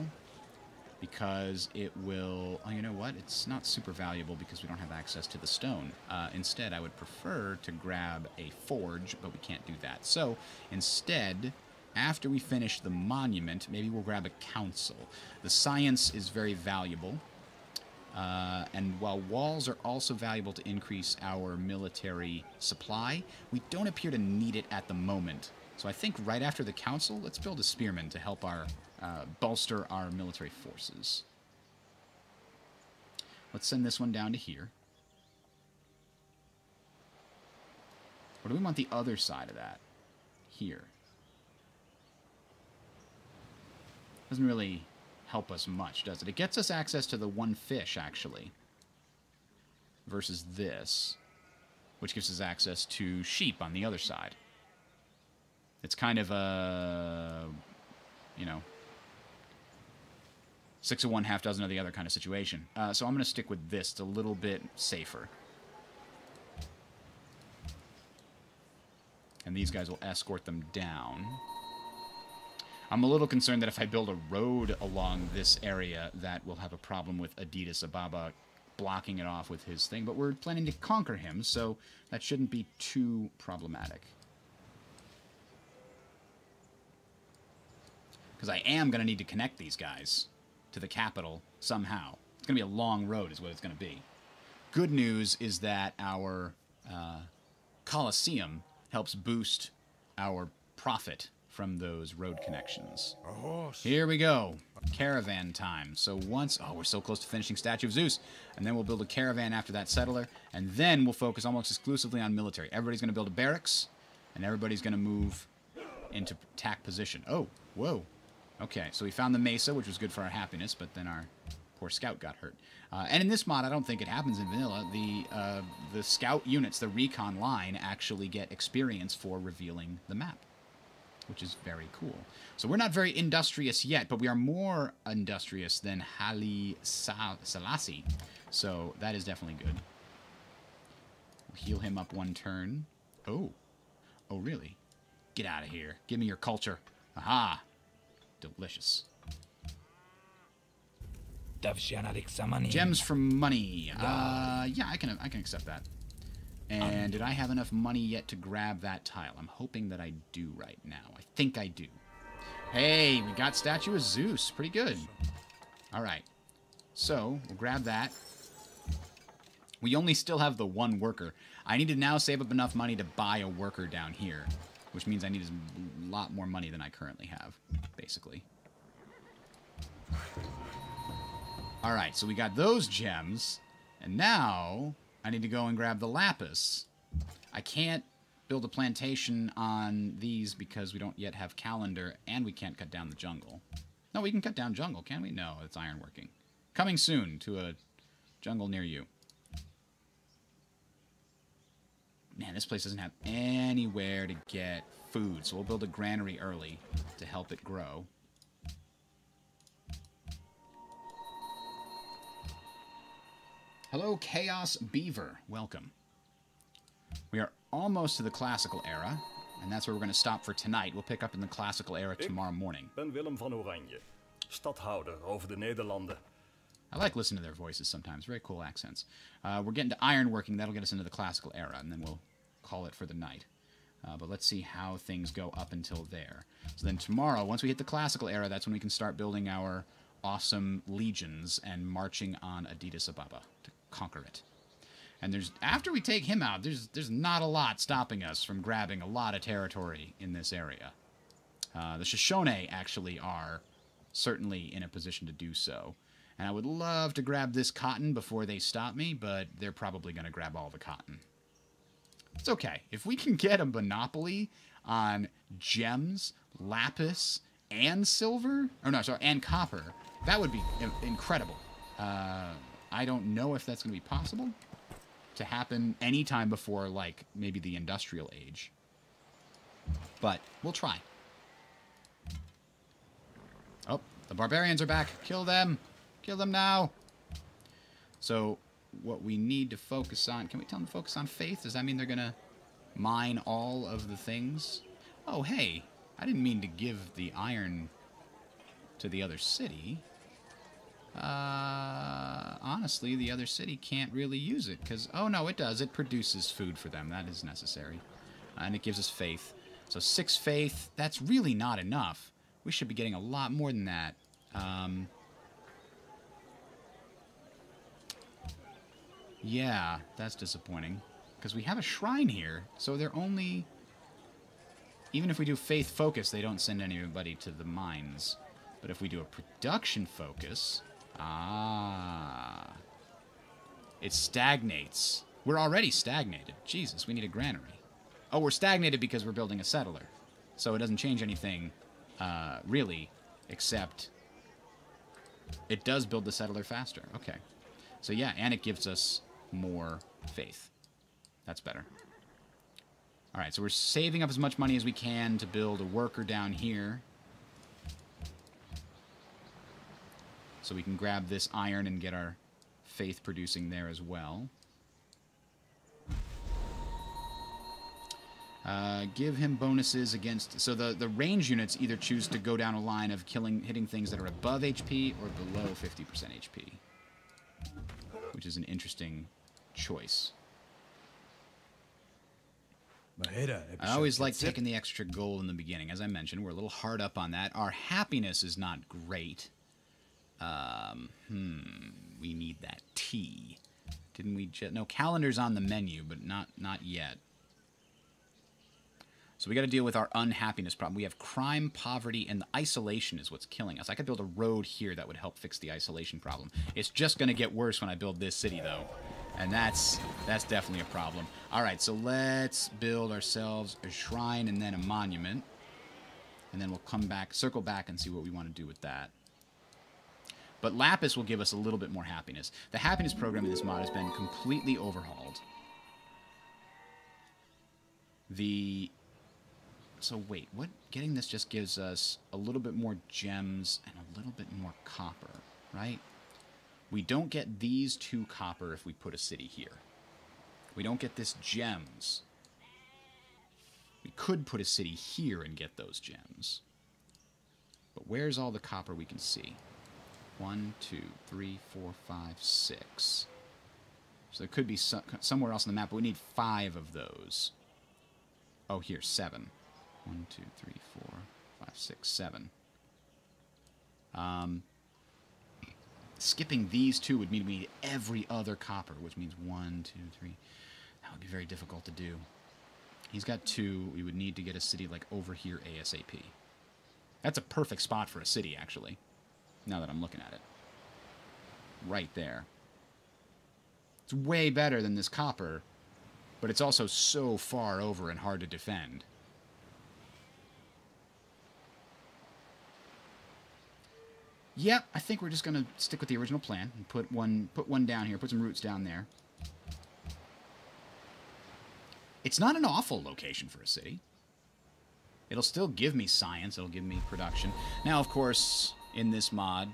Speaker 1: because it will... Oh, you know what? It's not super valuable because we don't have access to the stone. Instead, I would prefer to grab a forge, but we can't do that. So, instead, after we finish the monument, maybe we'll grab a council. The science is very valuable. And while walls are also valuable to increase our military supply, we don't appear to need it at the moment. So I think right after the council, let's build a spearman to help our bolster our military forces. Let's send this one down to here. Or do we want the other side of that? Here. Doesn't really help us much, does it? It gets us access to the 1 fish, actually. Versus this, which gives us access to sheep on the other side. It's kind of a, you know, 6 of one, half dozen of the other kind of situation. So I'm going to stick with this. It's a little bit safer. And these guys will escort them down. I'm a little concerned that if I build a road along this area, that we'll have a problem with Addis Ababa blocking it off with his thing. But we're planning to conquer him, so that shouldn't be too problematic. Because I am going to need to connect these guys to the capital somehow. It's going to be a long road is what it's going to be. Good news is that our Colosseum helps boost our profit from those road connections.
Speaker 2: A horse.
Speaker 1: Here we go. Caravan time. So once... Oh, we're so close to finishing Statue of Zeus. And then we'll build a caravan after that settler. And then we'll focus almost exclusively on military. Everybody's going to build a barracks. And everybody's going to move into attack position. Oh, whoa. Okay, so we found the mesa, which was good for our happiness, but then our poor scout got hurt. And in this mod, I don't think it happens in vanilla. The scout units, the recon line, actually get experience for revealing the map, which is very cool. So we're not very industrious yet, but we are more industrious than Haile Selassie. So that is definitely good. We'll heal him up 1 turn. Oh. Oh, really? Get out of here. Give me your culture. Aha. Delicious. Gems for money. Yeah, I can accept that. And did I have enough money yet to grab that tile? I'm hoping that I do right now. I think I do. Hey, we got Statue of Zeus. Pretty good. All right. So, we'll grab that. We only still have the one worker. I need to now save up enough money to buy a worker down here, which means I need a lot more money than I currently have, basically. All right, so we got those gems, and now I need to go and grab the lapis. I can't build a plantation on these because we don't yet have calendar, and we can't cut down the jungle. No, we can cut down jungle, can we? No, it's ironworking. Coming soon to a jungle near you. Man, this place doesn't have anywhere to get food, so we'll build a granary early to help it grow. Hello, Chaos Beaver. Welcome. We are almost to the classical era, and that's where we're going to stop for tonight. We'll pick up in the classical era tomorrow morning.
Speaker 3: Ben Willem van Oranje, stadhouder over de Nederlanden.
Speaker 1: I like listening to their voices sometimes. Very cool accents. We're getting to ironworking. That'll get us into the classical era, and then we'll call it for the night. But let's see how things go up until there. So then tomorrow, once we hit the classical era, that's when we can start building our awesome legions and marching on Addis Ababa to conquer it. And after we take him out, there's not a lot stopping us from grabbing a lot of territory in this area. The Shoshone actually are certainly in a position to do so. And I would love to grab this cotton before they stop me, but they're probably going to grab all the cotton. It's okay. If we can get a monopoly on gems, lapis, and silver, or no, sorry, and copper, that would be incredible. I don't know if that's going to be possible to happen anytime before, like, maybe the industrial age. But we'll try. Oh, the barbarians are back. Kill them. Kill them now. So, what we need to focus on... Can we tell them to focus on faith? Does that mean they're going to mine all of the things? Oh, hey. I didn't mean to give the iron to the other city. Honestly, the other city can't really use it, because... Oh, no, it does. It produces food for them. That is necessary. And it gives us faith. So 6 faith, that's really not enough. We should be getting a lot more than that. Yeah, that's disappointing. Because we have a shrine here, so they're only... Even if we do faith focus, they don't send anybody to the mines. But if we do a production focus... Ah. It stagnates. We're already stagnated. Jesus, we need a granary. Oh, we're stagnated because we're building a settler. So it doesn't change anything, really, except it does build the settler faster. Okay. So yeah, and it gives us more faith. That's better. All right, so we're saving up as much money as we can to build a worker down here. So we can grab this iron and get our faith producing there as well. Give him bonuses against... So the range units either choose to go down a line of hitting things that are above HP or below 50% HP. Which is an interesting choice. I always like taking the extra gold in the beginning. As I mentioned, we're a little hard up on that. Our happiness is not great. We need that tea. Didn't we just... No, calendar's on the menu, but not yet. So we got to deal with our unhappiness problem. We have crime, poverty, and the isolation is what's killing us. I could build a road here that would help fix the isolation problem. It's just going to get worse when I build this city, though. And that's definitely a problem. All right, so let's build ourselves a shrine and then a monument. And then we'll come back, circle back, and see what we want to do with that. But Lapis will give us a little bit more happiness. The happiness program in this mod has been completely overhauled. So wait, what? Getting this just gives us a little bit more gems and a little bit more copper, right? We don't get these 2 copper if we put a city here. We don't get this gems. We could put a city here and get those gems. But where's all the copper we can see? 1, 2, 3, 4, 5, 6. So it could be somewhere else on the map, but we need 5 of those. Oh, here, 7. 1, 2, 3, 4, 5, 6, 7. Skipping these 2 would mean we need every other copper, which means 1, 2, 3. That would be very difficult to do. He's got 2. We would need to get a city like over here ASAP. That's a perfect spot for a city, actually, now that I'm looking at it. Right there. It's way better than this copper, but it's also so far over and hard to defend. Yep, I think we're just going to stick with the original plan and put one down here, put some roots down there. It's not an awful location for a city. It'll still give me science, it'll give me production. Now, of course, in this mod,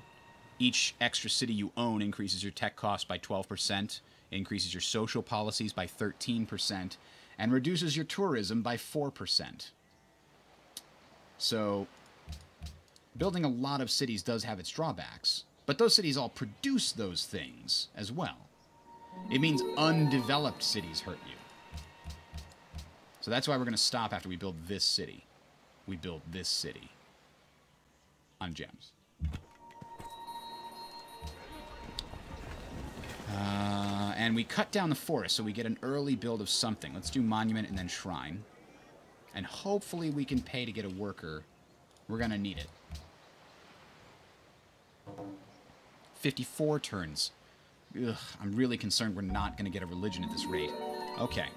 Speaker 1: each extra city you own increases your tech cost by 12%, increases your social policies by 13%, and reduces your tourism by 4%. So building a lot of cities does have its drawbacks, but those cities all produce those things as well. It means undeveloped cities hurt you. So that's why we're going to stop after we build this city. We build this city on gems. And we cut down the forest, so we get an early build of something. Let's do monument and then shrine. And hopefully we can pay to get a worker. We're going to need it. 54 turns. Ugh, I'm really concerned we're not going to get a religion at this rate. Okay.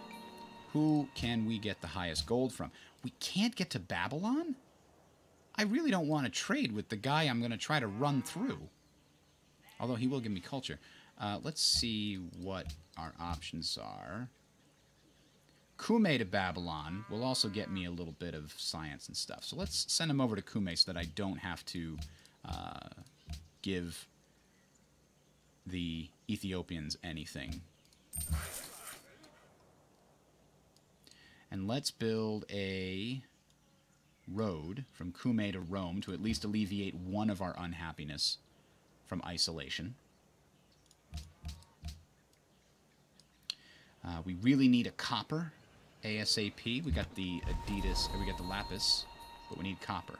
Speaker 1: Who can we get the highest gold from? We can't get to Babylon? I really don't want to trade with the guy I'm going to try to run through. Although he will give me culture. Let's see what our options are. Kume to Babylon will also get me a little bit of science and stuff. So let's send him over to Kume so that I don't have to give the Ethiopians anything. And let's build a road from Kume to Rome to at least alleviate one of our unhappiness from isolation. We really need a copper ASAP. We got the Adidas, or we got the Lapis, but we need copper.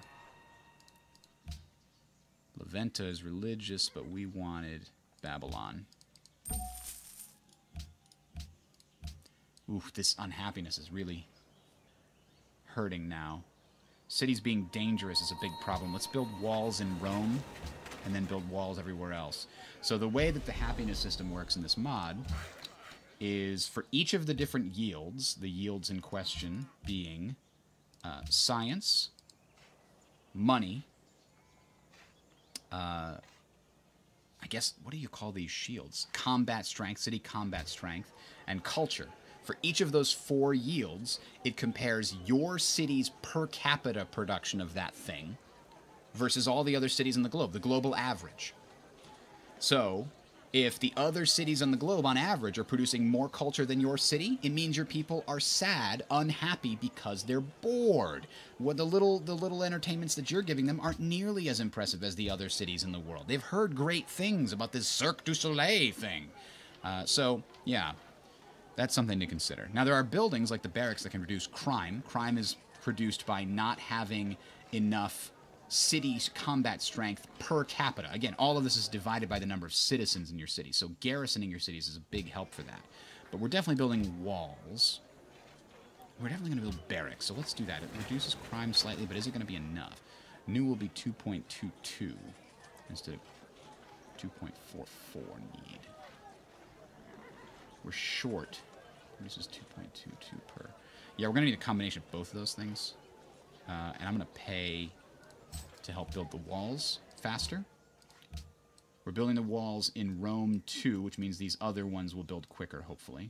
Speaker 1: Leventa is religious, but we wanted Babylon. Ooh, this unhappiness is really hurting now. Cities being dangerous is a big problem. Let's build walls in Rome and then build walls everywhere else. So the way that the happiness system works in this mod is for each of the different yields, the yields in question being science, money, I guess, what do you call these shields? Combat strength, city combat strength, and culture. For each of those 4 yields, it compares your city's per capita production of that thing versus all the other cities in the globe, the global average. So, if the other cities on the globe, on average, are producing more culture than your city, it means your people are sad, unhappy, because they're bored. Well, the little entertainments that you're giving them aren't nearly as impressive as the other cities in the world. They've heard great things about this Cirque du Soleil thing. So, yeah, that's something to consider. Now, there are buildings like the barracks that can reduce crime. Crime is produced by not having enough city combat strength per capita. Again, all of this is divided by the number of citizens in your city, so garrisoning your cities is a big help for that. But we're definitely building walls. We're definitely going to build barracks, so let's do that. It reduces crime slightly, but is it going to be enough? New will be 2.22 instead of 2.44 need. We're short. Reduces 2.22 per. Yeah, we're going to need a combination of both of those things. And I'm going to pay to help build the walls faster. We're building the walls in Rome too, which means these other ones will build quicker, hopefully.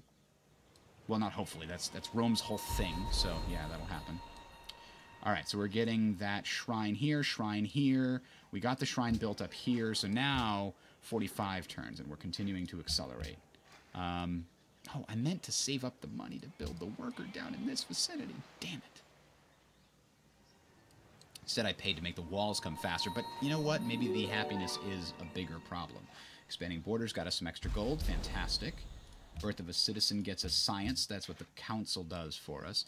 Speaker 1: Well, not hopefully. That's Rome's whole thing, so yeah, that'll happen. All right, so we're getting that shrine here, shrine here. We got the shrine built up here, so now 45 turns, and we're continuing to accelerate. Oh, I meant to save up the money to build the worker down in this vicinity. Damn it. Instead, I paid to make the walls come faster, but you know what? Maybe the happiness is a bigger problem. Expanding borders got us some extra gold. Fantastic. Birth of a citizen gets a science. That's what the council does for us.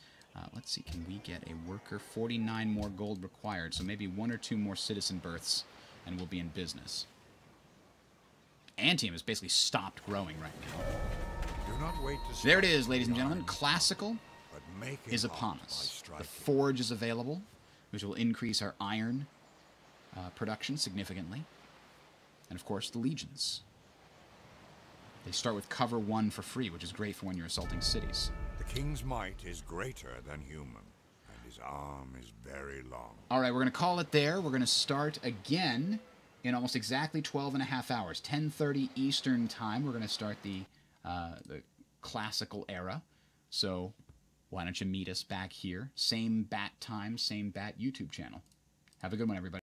Speaker 1: Let's see, can we get a worker? 49 more gold required, so maybe 1 or 2 more citizen births, and we'll be in business. Antium has basically stopped growing right now.
Speaker 2: Do not wait to
Speaker 1: There it is, ladies and gentlemen. Classical
Speaker 2: but make it
Speaker 1: is
Speaker 2: up
Speaker 1: upon
Speaker 2: by
Speaker 1: us.
Speaker 2: striking.
Speaker 1: The forge is available, which will increase our iron production significantly. And, of course, the legions. They start with cover 1 for free, which is great for when you're assaulting cities.
Speaker 2: The king's might is greater than human, and his arm is very long.
Speaker 1: All right, we're going to call it there. We're going to start again in almost exactly 12 and a half hours. 10:30 Eastern Time, we're going to start the classical era. So why don't you meet us back here? Same bat time, same bat YouTube channel. Have a good one, everybody.